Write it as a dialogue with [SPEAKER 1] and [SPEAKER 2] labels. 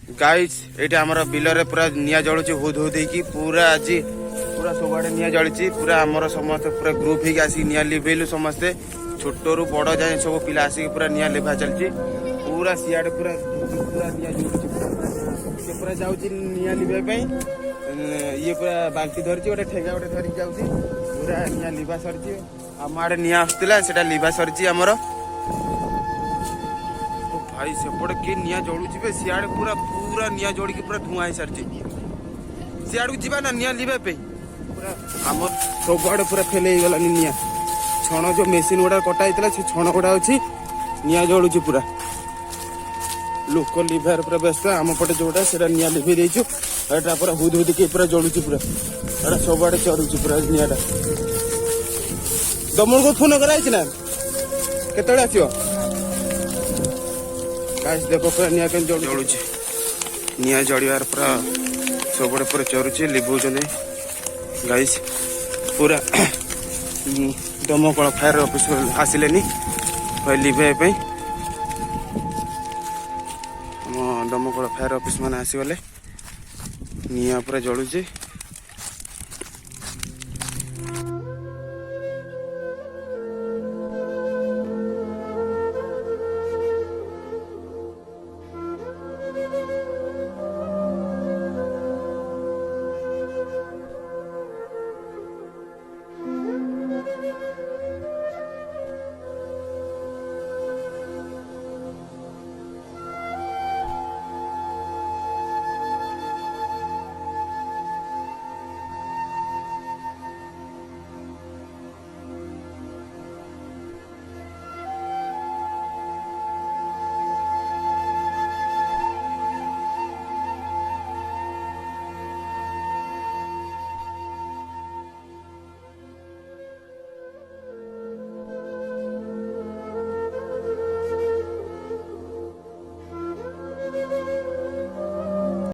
[SPEAKER 1] guys एटा हमर बिलरे पूरा निया जळुची हुद हुद की पूरा आज पूरा सबआडे निया जळुची पूरा हमर समस्त पूरा ग्रुप ही आसी निया लिबेलु समस्ते छोटो रु बड़ जाए सब पिला आसी पूरा निया लिभा चलची पूरा सियाडे पूरा पूरा निया जळुची से पूरा जाउची निया लिबे पई ये पूरा बाल्टी धरची ओटे ठेगा ओटे धरि जाउची पूरा निया लिबा सरची हम आडे निया आस्तला सेटा लिबा सरची हमर भाई सेपटे के निया जोड़ुची बे सियाड़े पूरा पूरा निया जोड़ के पूरा धुआं सारची सियाड़ को जीवा ना निया लिबे पे पूरा हमर सबआडे पूरा फेले गला निया छण जो मेसिन गुडा कटा हितला से छण गुडा अछि निया जोड़ुची पूरा लोक लिभार पूरा व्यस्त आम पटे जोड़ा सेटा निया लिभे देइछु एटा पूरा हुद हुद के पूरा जोड़ुची पूरा एटा सबआडे चरुची पूरा नियाटा दमन को फोन कराइछ ना केतळे आसियो गाइस देखो पूरा निया के जळुची निया जळिवार पूरा सबडे पूरा चरुची लिबुचने गाइस पूरा दमकल फायर ऑफिस आसिलेनी भाई लिबे पे दमकल फायर ऑफिस माने आसीगले निया पूरा जळुची